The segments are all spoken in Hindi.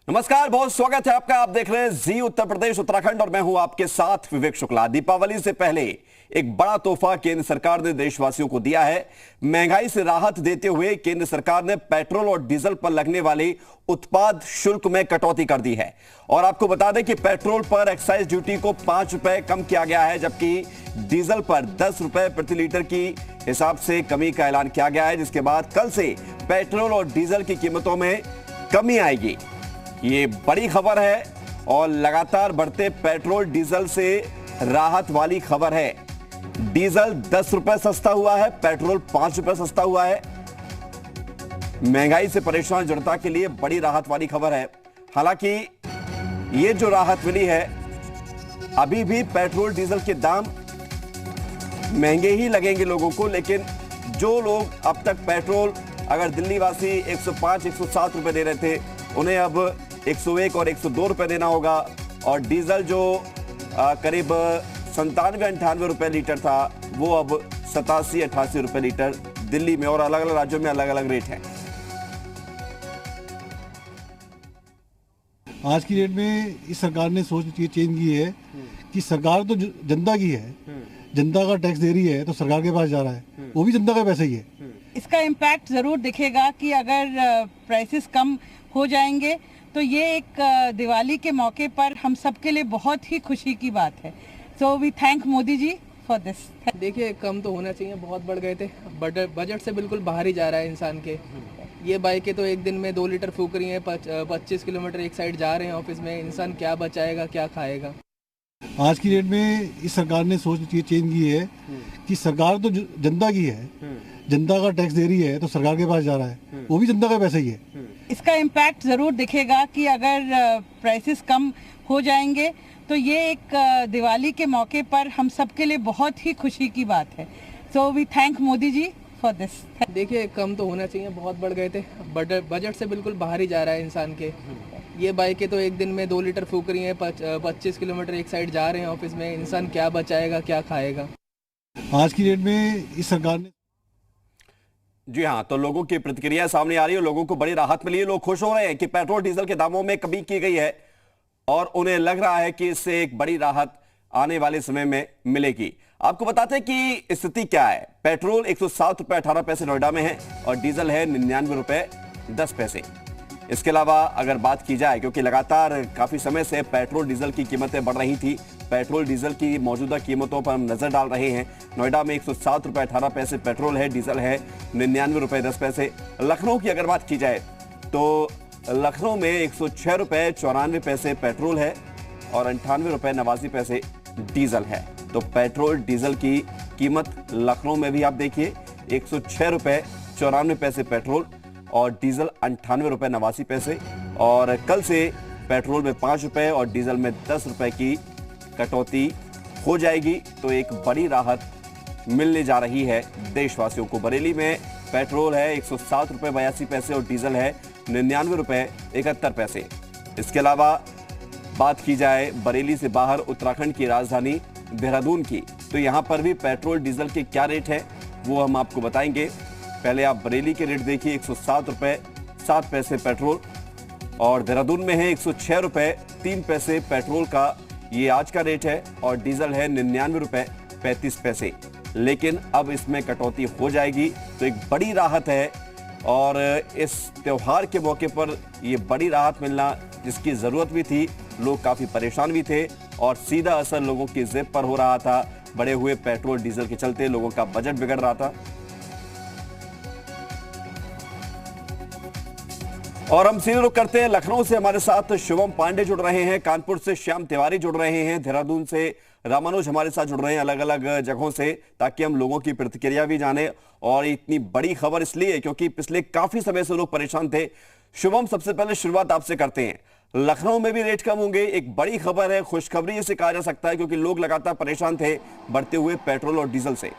नमस्कार, बहुत स्वागत है आपका। आप देख रहे हैं जी उत्तर प्रदेश उत्तराखंड और मैं हूं आपके साथ विवेक शुक्ला। दीपावली से पहले एक बड़ा तोहफा केंद्र सरकार ने देशवासियों को दिया है। महंगाई से राहत देते हुए केंद्र सरकार ने पेट्रोल और डीजल पर लगने वाले उत्पाद शुल्क में कटौती कर दी है। और आपको बता दें कि पेट्रोल पर एक्साइज ड्यूटी को 5 रुपए कम किया गया है, जबकि डीजल पर 10 रुपए प्रति लीटर की हिसाब से कमी का ऐलान किया गया है, जिसके बाद कल से पेट्रोल और डीजल की कीमतों में कमी आएगी। ये बड़ी खबर है और लगातार बढ़ते पेट्रोल डीजल से राहत वाली खबर है। डीजल 10 रुपए सस्ता हुआ है, पेट्रोल 5 रुपए सस्ता हुआ है। महंगाई से परेशान जनता के लिए बड़ी राहत वाली खबर है। हालांकि ये जो राहत मिली है, अभी भी पेट्रोल डीजल के दाम महंगे ही लगेंगे लोगों को, लेकिन जो लोग अब तक पेट्रोल अगर दिल्ली वासी 105-107 रुपए दे रहे थे, उन्हें अब 101 और 102 रुपए देना होगा। और डीजल जो करीब 97-98 रुपए लीटर था, वो अब 87-88 रुपए लीटर दिल्ली में और अलग अलग राज्यों में अलग अलग रेट है। आज की डेट में इस सरकार ने सोच चेंज की है कि सरकार तो जनता की है, जनता का टैक्स दे रही है तो सरकार के पास जा रहा है, वो भी जनता का पैसा ही है। इसका इम्पैक्ट जरूर दिखेगा कि अगर प्राइसेस कम हो जाएंगे तो ये एक दिवाली के मौके पर हम सबके लिए बहुत ही खुशी की बात है। So we thank Modi ji for this. देखिए, कम तो होना चाहिए, बहुत बढ़ गए थे। बजट से बिल्कुल बाहर ही जा रहा है इंसान के। ये बाइकें तो एक दिन में 2 लीटर फूक रही हैं, 25 किलोमीटर एक साइड जा रहे हैं ऑफिस में। इंसान क्या बचाएगा, क्या खाएगा? आज की डेट में इस सरकार ने सोच चेंज की है कि सरकार तो जनता की है, जनता का टैक्स दे रही है तो सरकार के पास जा रहा है, वो भी जनता का पैसा ही है। इसका इम्पैक्ट जरूर दिखेगा कि अगर प्राइसेस कम हो जाएंगे तो ये एक दिवाली के मौके पर हम सबके लिए बहुत ही खुशी की बात है। So we thank Modi ji for this. देखिए, कम तो होना चाहिए, बहुत बढ़ गए थे। बजट से बिल्कुल बाहर ही जा रहा है इंसान के। ये बाइकें तो एक दिन में 2 लीटर फूक रही हैं, 25 किलोमीटर एक साइड जा रहे हैं ऑफिस में। इंसान क्या बचाएगा, क्या खाएगा? आज की डेट में इस सरकार ने जी हाँ, तो लोगों की प्रतिक्रिया सामने आ रही है। लोगों को बड़ी राहत मिली है। लोग खुश हो रहे हैं कि पेट्रोल डीजल के दामों में कमी की गई है और उन्हें लग रहा है कि इससे एक बड़ी राहत आने वाले समय में मिलेगी। आपको बताते हैं कि स्थिति क्या है। पेट्रोल 107 रुपए 18 पैसे नोएडा में है और डीजल है 99 रुपए 10 पैसे। इसके अलावा अगर बात की जाए, क्योंकि लगातार काफी समय से पेट्रोल डीजल की कीमतें बढ़ रही थी, पेट्रोल डीजल की मौजूदा कीमतों पर हम नजर डाल रहे हैं। नोएडा में 107 रुपए 18 पैसे पेट्रोल है, डीजल है 99 रुपए 10 पैसे। लखनऊ की अगर बात की जाए तो लखनऊ में 106 रुपए 94 पैसे पेट्रोल है और 98 रुपए 89 पैसे डीजल है। तो पेट्रोल डीजल की कीमत लखनऊ में भी आप देखिए, 106 रुपए 94 पैसे पेट्रोल और डीजल 98 रुपए 89 पैसे। और कल से पेट्रोल में 5 रुपए और डीजल में 10 रुपए की कटौती हो जाएगी। तो एक बड़ी राहत मिलने जा रही है देशवासियों को। बरेली में पेट्रोल है 107 रुपए 82 पैसे और डीजल है 99 रुपए 71 पैसे। इसके अलावा बात की जाए बरेली से बाहर उत्तराखंड की राजधानी देहरादून की, तो यहां पर भी पेट्रोल डीजल के क्या रेट है वो हम आपको बताएंगे। पहले आप बरेली के रेट देखिए, 107 रुपए 7 पैसे पेट्रोल और देहरादून में है 106 रुपए 3 पैसे पेट्रोल का ये आज का रेट है और डीजल है 99 रुपए 35 पैसे। लेकिन अब इसमें कटौती हो जाएगी, तो एक बड़ी राहत है। और इस त्योहार के मौके पर ये बड़ी राहत मिलना जिसकी जरूरत भी थी, लोग काफी परेशान भी थे और सीधा असर लोगों की जेब पर हो रहा था। बढ़े हुए पेट्रोल डीजल के चलते लोगों का बजट बिगड़ रहा था। और हम सीधे रुख करते हैं लखनऊ से। हमारे साथ शुभम पांडे जुड़ रहे हैं, कानपुर से श्याम तिवारी जुड़ रहे हैं, देहरादून से रामानुज हमारे साथ जुड़ रहे हैं, अलग अलग जगहों से, ताकि हम लोगों की प्रतिक्रिया भी जाने। और इतनी बड़ी खबर इसलिए क्योंकि पिछले काफी समय से लोग परेशान थे। शुभम, सबसे पहले शुरुआत आपसे करते हैं। लखनऊ में भी रेट कम होंगे, एक बड़ी खबर है, खुशखबरी इसे कहा जा सकता है, क्योंकि लोग लगातार परेशान थे बढ़ते हुए पेट्रोल और डीजल से।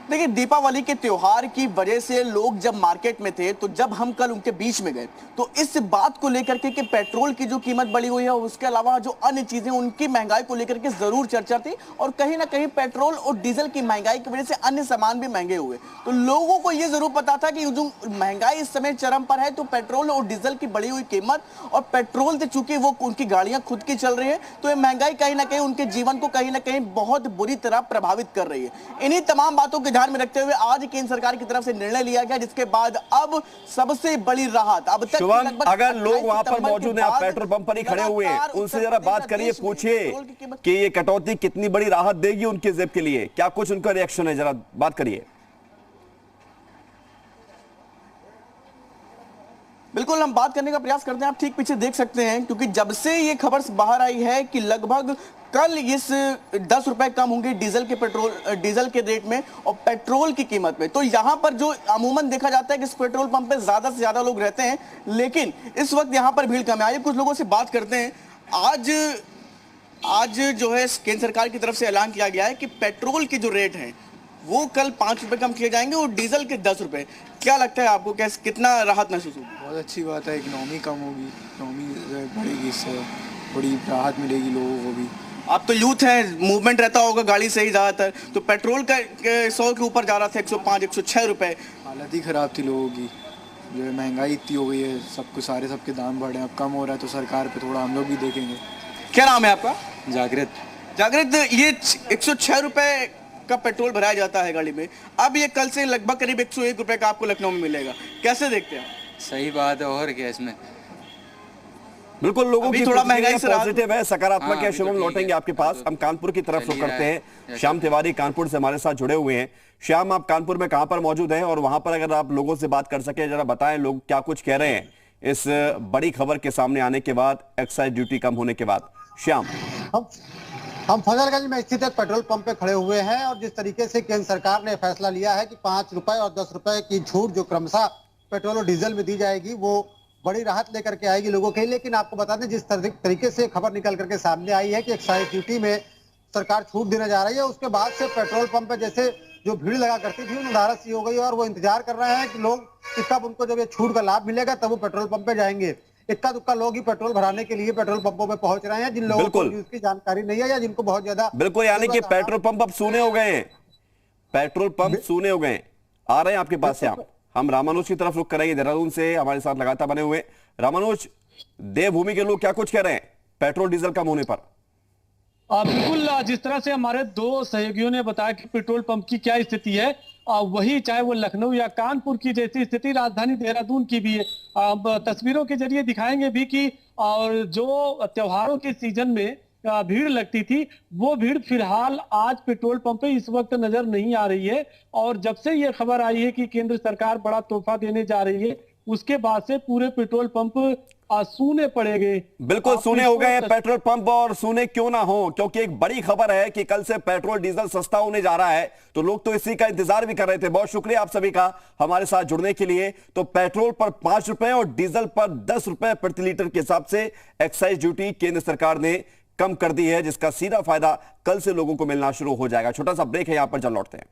देखिए, दीपावली के त्योहार की वजह से लोग जब मार्केट में थे, तो जब हम कल उनके बीच में गए तो इस बात को लेकर के कि पेट्रोल की जो कीमत बढ़ी हुई है और उसके अलावा जो अन्य चीजें उनकी महंगाई को लेकर के जरूर चर्चा थी। और कहीं ना कहीं पेट्रोल और डीजल की महंगाई की वजह से अन्य सामान भी महंगे हुए, तो लोगों को यह जरूर पता था कि जो महंगाई इस समय चरम पर है, तो पेट्रोल और डीजल की बढ़ी हुई कीमत और पेट्रोल से चूंकि वो उनकी गाड़ियां खुद की चल रही है, तो ये महंगाई कहीं ना कहीं उनके जीवन को कहीं ना कहीं बहुत बुरी तरह प्रभावित कर रही है। इन्हीं तमाम बातों को ध्यान में रखते हुए आज केंद्र सरकार की तरफ से निर्णय लिया गया, जिसके बाद अब सबसे बड़ी राहत अब तक शुभम, अगर लोग वहां पर मौजूद हैं, आप पेट्रोल पंप पर ही खड़े हुए हैं, उनसे जरा बात करिए, पूछिए कि ये कटौती कितनी बड़ी राहत देगी उनके जेब के लिए, क्या कुछ उनका रिएक्शन है, जरा बात करिए। बिल्कुल, हम बात करने का प्रयास करते हैं। आप ठीक पीछे देख सकते हैं, क्योंकि जब से ये खबर बाहर आई है कि लगभग कल इस 10 रुपए कम होंगे डीजल के रेट में और पेट्रोल की कीमत में, तो यहां पर जो अमूमन देखा जाता है कि इस पेट्रोल पंप पे ज्यादा से ज्यादा लोग रहते हैं, लेकिन इस वक्त यहां पर भीड़ कम है। आइए कुछ लोगों से बात करते हैं। आज जो है केंद्र सरकार की तरफ से ऐलान किया गया है कि पेट्रोल के जो रेट हैं वो कल 5 रुपए कम किए जाएंगे और डीजल के 10 रुपए। क्या लगता है आपको, कैसे कितना राहत महसूस होगी? बहुत अच्छी बात है, इकोनॉमी कम होगी, इकोनॉमी बढ़ेगी, इससे बड़ी राहत मिलेगी लोगों को भी। आप तो यूथ हैं, मूवमेंट रहता होगा गाड़ी से ही ज्यादातर, तो पेट्रोल का 100 के ऊपर जा रहा था, 105 106 रुपए। हालत ही खराब थी लोगों की, जो है महंगाई इतनी हो गई है, सब कुछ सबके दाम बढ़े हैं, अब कम हो रहा है तो सरकार पे थोड़ा हम लोग भी देखेंगे। क्या नाम है आपका? जागृत। ये 106 रुपए का पेट्रोल भराया जाता है गाड़ी में, अब ये कल से लगभग करीब 101 रुपए का आपको लखनऊ में मिलेगा, कैसे देखते हैं? सही बात है, और क्या इसमें बिल्कुल लोगों की थोड़ा महंगाई से पॉजिटिव है, सकारात्मक है। शुभम, तो लौटेंगे आपके पास, हम कानपुर की तरफ रुख करते हैं। श्याम तिवारी कानपुर से हमारे साथ जुड़े हुए हैं। श्याम, आप कानपुर में कहां पर मौजूद हैं और वहां पर अगर आप लोगों से बात कर सके, जरा बताएं लोग क्या कुछ कह रहे हैं इस बड़ी खबर के सामने आने के बाद, एक्साइज ड्यूटी कम होने के बाद। श्याम, हम फजलगंज में स्थित एक पेट्रोल पंप पे खड़े हुए हैं और जिस तरीके से केंद्र सरकार ने फैसला लिया है कि 5 रुपए और 10 रुपए की छूट जो क्रमशः पेट्रोल और डीजल में दी जाएगी, वो बड़ी राहत लेकर के आएगी लोगों के लिए। लेकिन आपको बता दें, जिस तरीके से खबर निकल करके सामने आई है कि एक्साइज ड्यूटी में सरकार छूट देने जा रही है, उसके बाद से पेट्रोल पंप पे जैसे जो भीड़ लगा करती थी उन्हें धारस सी हो गई और वो इंतजार कर रहे हैं कि लोग कि कब उनको जब ये छूट का लाभ मिलेगा तब वो पेट्रोल पंप पे जाएंगे। इक्का दुक्का लोग ही पेट्रोल भराने के लिए पेट्रोल पंपों पे पहुंच रहे हैं, जिन लोगों को इसकी जानकारी नहीं है या जिनको बहुत ज्यादा बिल्कुल, यानी कि पेट्रोल पंप अब सूने हो गए हैं, पेट्रोल पंप सूने हो गए। आ रहे हैं आपके पास से हम रामानुज की तरफ रुख करेंगे, देहरादून से हमारे साथ लगातार बने हुए। रामानुज, देवभूमि के लोग क्या कुछ कह रहे हैं पेट्रोल डीजल कम होने पर? बिल्कुल, जिस तरह से हमारे दो सहयोगियों ने बताया कि पेट्रोल पंप की क्या स्थिति है, वही चाहे वो लखनऊ या कानपुर की जैसी स्थिति राजधानी देहरादून की भी है। अब तस्वीरों के जरिए दिखाएंगे भी कि और जो त्योहारों के सीजन में भीड़ लगती थी, वो भीड़ फिलहाल आज पेट्रोल पंप पे इस वक्त नजर नहीं आ रही है। और जब से ये खबर आई है कि केंद्र सरकार बड़ा तोहफा देने जा रही है, उसके बाद से पूरे पेट्रोल पंप सूने पड़ेंगे। बिल्कुल सूने हो गए हैं पेट्रोल पंप, और सूने क्यों ना हो, क्योंकि एक बड़ी खबर है कि कल से पेट्रोल डीजल सस्ता होने जा रहा है, तो लोग तो इसी का इंतजार भी कर रहे थे। बहुत शुक्रिया आप सभी का हमारे साथ जुड़ने के लिए। तो पेट्रोल पर 5 रुपए और डीजल पर 10 रुपए प्रति लीटर के हिसाब से एक्साइज ड्यूटी केंद्र सरकार ने कम कर दी है, जिसका सीधा फायदा कल से लोगों को मिलना शुरू हो जाएगा। छोटा सा ब्रेक है, यहां पर जब लौटते हैं।